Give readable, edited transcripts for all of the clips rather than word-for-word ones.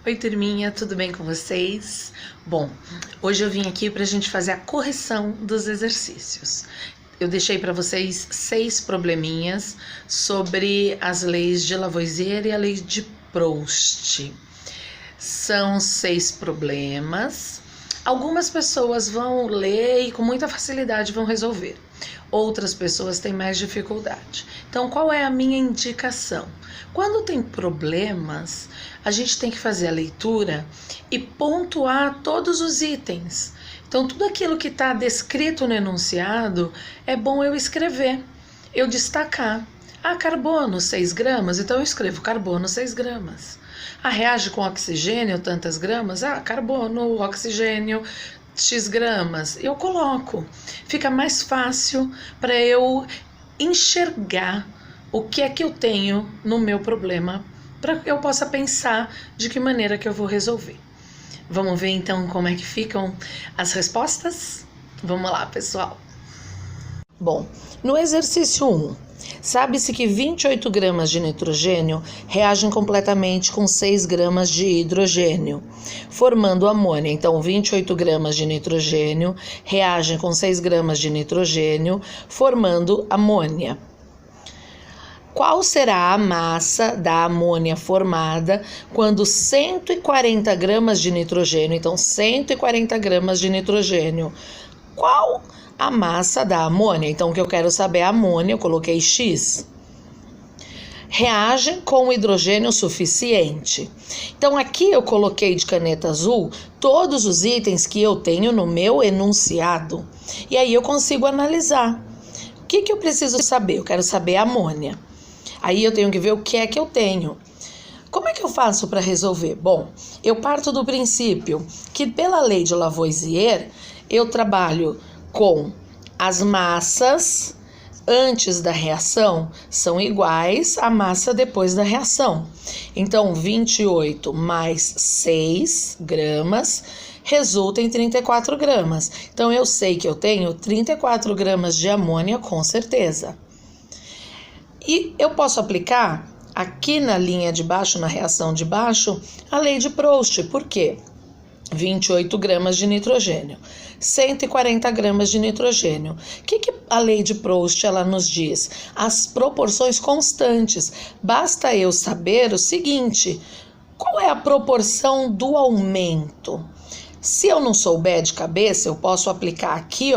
Oi, turminha, tudo bem com vocês? Bom, hoje eu vim aqui para a gente fazer a correção dos exercícios. Eu deixei para vocês 6 probleminhas sobre as leis de Lavoisier e a lei de Proust. São 6 problemas. Algumas pessoas vão ler e com muita facilidade vão resolver. Outras pessoas têm mais dificuldade. Então, qual é a minha indicação? Quando tem problemas, a gente tem que fazer a leitura e pontuar todos os itens. Então, tudo aquilo que está descrito no enunciado, é bom eu escrever, eu destacar. Carbono 6 gramas, então eu escrevo carbono 6 gramas. Reage com oxigênio tantas gramas, carbono, oxigênio, X gramas, eu coloco. Fica mais fácil para eu enxergar o que é que eu tenho no meu problema, para que eu possa pensar de que maneira que eu vou resolver. Vamos ver então como é que ficam as respostas? Vamos lá, pessoal. Bom, no exercício 1, sabe-se que 28 gramas de nitrogênio reagem completamente com 6 gramas de hidrogênio, formando amônia. Então, 28 gramas de nitrogênio reagem com 6 gramas de nitrogênio, formando amônia. Qual será a massa da amônia formada quando 140 gramas de nitrogênio, então 140 gramas de nitrogênio, qual a massa da amônia? Então, o que eu quero saber é a amônia, eu coloquei X. Reagem com hidrogênio suficiente. Então, aqui eu coloquei de caneta azul todos os itens que eu tenho no meu enunciado. E aí eu consigo analisar. O que eu preciso saber? Eu quero saber a amônia. Aí eu tenho que ver o que é que eu tenho. Como é que eu faço para resolver? Bom, eu parto do princípio que pela lei de Lavoisier, eu trabalho com as massas antes da reação são iguais à massa depois da reação. Então, 28 mais 6 gramas resulta em 34 gramas. Então, eu sei que eu tenho 34 gramas de amônia com certeza. E eu posso aplicar aqui na linha de baixo, na reação de baixo, a lei de Proust. Por quê? 28 gramas de nitrogênio, 140 gramas de nitrogênio. O que a lei de Proust ela nos diz? As proporções constantes. Basta eu saber o seguinte: qual é a proporção do aumento? Se eu não souber de cabeça, eu posso aplicar aqui,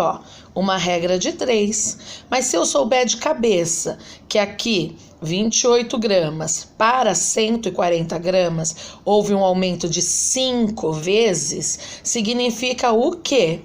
uma regra de 3. Mas se eu souber de cabeça que aqui 28 gramas para 140 gramas houve um aumento de 5 vezes, significa o quê?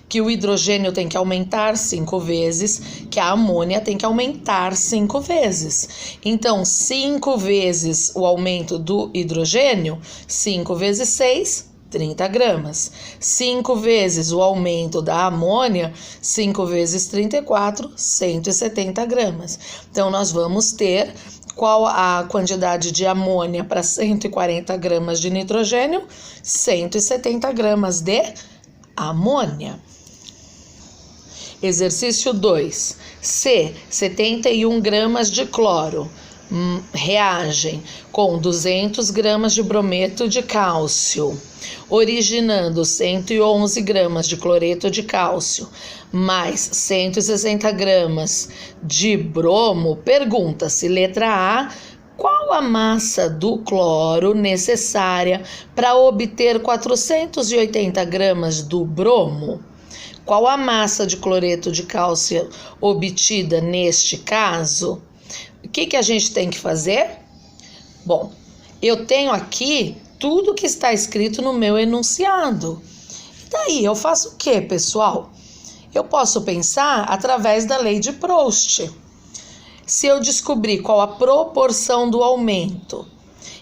Que o hidrogênio tem que aumentar 5 vezes, que a amônia tem que aumentar 5 vezes. Então, 5 vezes o aumento do hidrogênio, 5 vezes 6, 30 gramas. 5 vezes o aumento da amônia, 5 vezes 34, 170 gramas. Então, nós vamos ter qual a quantidade de amônia para 140 gramas de nitrogênio? 170 gramas de amônia. Exercício 2. Se 71 gramas de cloro reagem com 200 gramas de brometo de cálcio, originando 111 gramas de cloreto de cálcio, mais 160 gramas de bromo, pergunta-se, letra A, qual a massa do cloro necessária para obter 480 gramas do bromo? Qual a massa de cloreto de cálcio obtida neste caso? O que a gente tem que fazer? Bom, eu tenho aqui tudo que está escrito no meu enunciado. E daí, eu faço o quê, pessoal? Eu posso pensar através da lei de Proust. Se eu descobrir qual a proporção do aumento,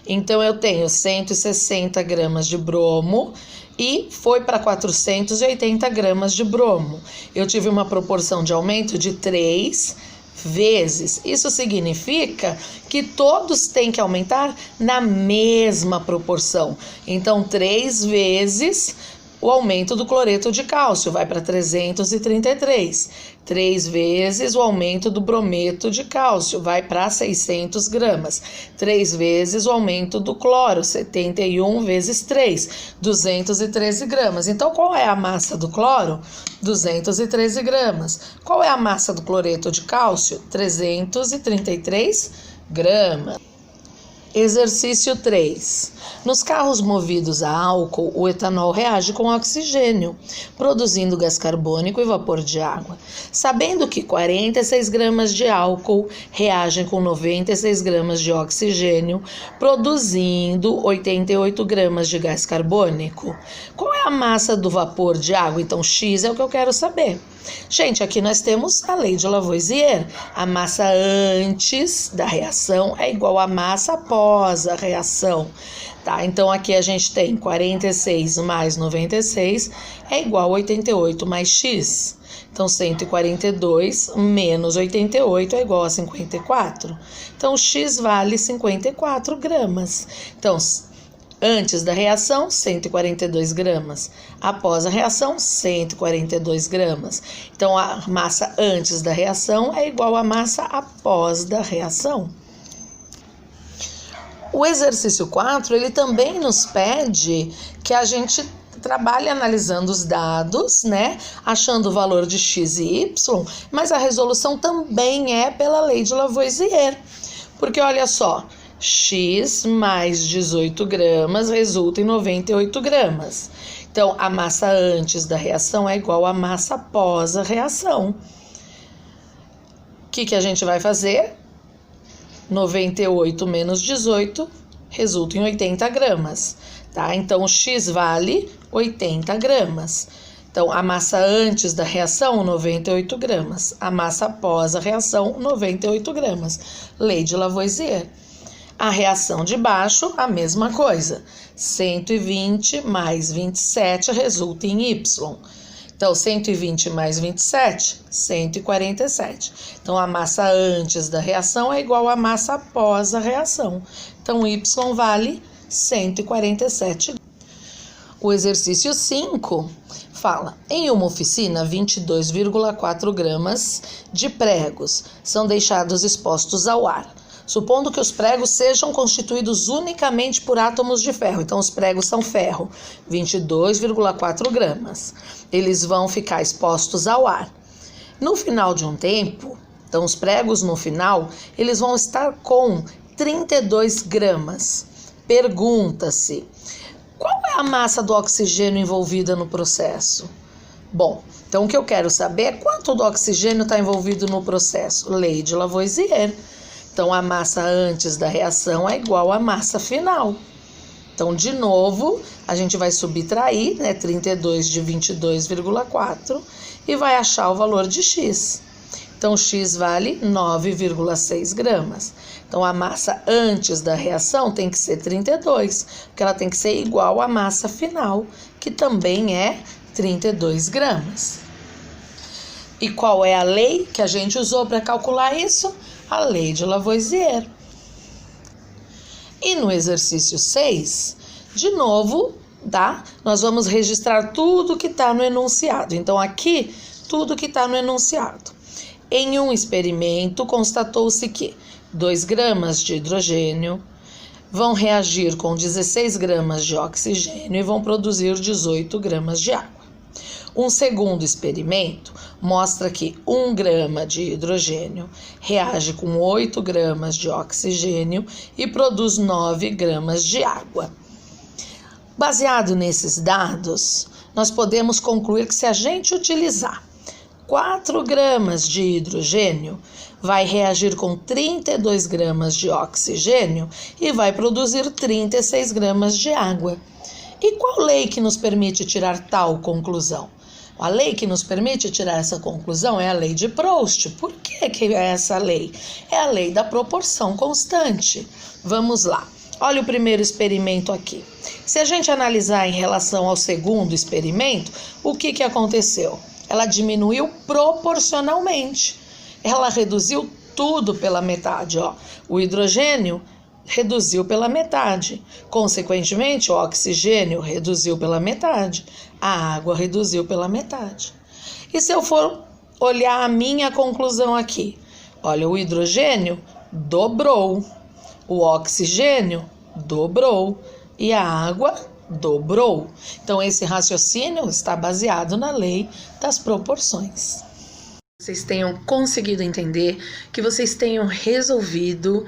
então eu tenho 160 gramas de bromo e foi para 480 gramas de bromo. Eu tive uma proporção de aumento de 3 vezes. Isso significa que todos têm que aumentar na mesma proporção. Então, 3 vezes o aumento do cloreto de cálcio, vai para 333. 3 vezes o aumento do brometo de cálcio, vai para 600 gramas. 3 vezes o aumento do cloro, 71 vezes 3, 213 gramas. Então, qual é a massa do cloro? 213 gramas. Qual é a massa do cloreto de cálcio? 333 gramas. Exercício 3. Nos carros movidos a álcool, o etanol reage com oxigênio, produzindo gás carbônico e vapor de água. Sabendo que 46 gramas de álcool reagem com 96 gramas de oxigênio, produzindo 88 gramas de gás carbônico. Qual é a massa do vapor de água? Então, X é o que eu quero saber. Gente, aqui nós temos a lei de Lavoisier. A massa antes da reação é igual à massa após a reação. Tá? Então, aqui a gente tem 46 mais 96 é igual a 88 mais X. Então, 142 menos 88 é igual a 54. Então, X vale 54 gramas. Então, antes da reação, 142 gramas. Após a reação, 142 gramas. Então, a massa antes da reação é igual à massa após da reação. O exercício 4, ele também nos pede que a gente trabalhe analisando os dados, né? Achando o valor de X e Y, mas a resolução também é pela lei de Lavoisier. Porque, olha só, X mais 18 gramas resulta em 98 gramas. Então, a massa antes da reação é igual à massa após a reação. O que a gente vai fazer? 98 menos 18 resulta em 80 gramas. Tá? Então, o X vale 80 gramas. Então, a massa antes da reação, 98 gramas. A massa após a reação, 98 gramas. Lei de Lavoisier. A reação de baixo, a mesma coisa. 120 mais 27 resulta em Y. Então, 120 mais 27, 147. Então, a massa antes da reação é igual à massa após a reação. Então, Y vale 147. O exercício 5 fala: em uma oficina, 22,4 gramas de pregos são deixados expostos ao ar, supondo que os pregos sejam constituídos unicamente por átomos de ferro. Então, os pregos são ferro, 22,4 gramas. Eles vão ficar expostos ao ar. No final de um tempo, então os pregos no final, eles vão estar com 32 gramas. Pergunta-se, qual é a massa do oxigênio envolvida no processo? Bom, então o que eu quero saber é quanto do oxigênio está envolvido no processo. Lei de Lavoisier. Então, a massa antes da reação é igual à massa final. Então, de novo, a gente vai subtrair, né, 32 de 22,4 e vai achar o valor de X. Então, X vale 9,6 gramas. Então, a massa antes da reação tem que ser 32, porque ela tem que ser igual à massa final, que também é 32 gramas. E qual é a lei que a gente usou para calcular isso? A lei de Lavoisier. E no exercício 6, de novo, tá? Nós vamos registrar tudo que está no enunciado. Então, aqui, tudo que está no enunciado. Em um experimento, constatou-se que 2 gramas de hidrogênio vão reagir com 16 gramas de oxigênio e vão produzir 18 gramas de água. Um segundo experimento mostra que 1 grama de hidrogênio reage com 8 gramas de oxigênio e produz 9 gramas de água. Baseado nesses dados, nós podemos concluir que se a gente utilizar 4 gramas de hidrogênio, vai reagir com 32 gramas de oxigênio e vai produzir 36 gramas de água. E qual lei que nos permite tirar tal conclusão? A lei que nos permite tirar essa conclusão é a lei de Proust. Por que é essa lei? É a lei da proporção constante. Vamos lá. Olha o primeiro experimento aqui. Se a gente analisar em relação ao segundo experimento, o que aconteceu? Ela diminuiu proporcionalmente. Ela reduziu tudo pela metade. Ó. O hidrogênio reduziu pela metade. Consequentemente, o oxigênio reduziu pela metade. A água reduziu pela metade. E se eu for olhar a minha conclusão aqui? Olha, o hidrogênio dobrou, o oxigênio dobrou e a água dobrou. Então, esse raciocínio está baseado na lei das proporções. Vocês tenham conseguido entender, que vocês tenham resolvido,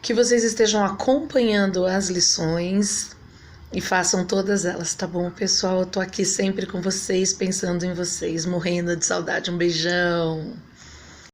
que vocês estejam acompanhando as lições e façam todas elas, tá bom, pessoal? Eu tô aqui sempre com vocês, pensando em vocês, morrendo de saudade. Um beijão!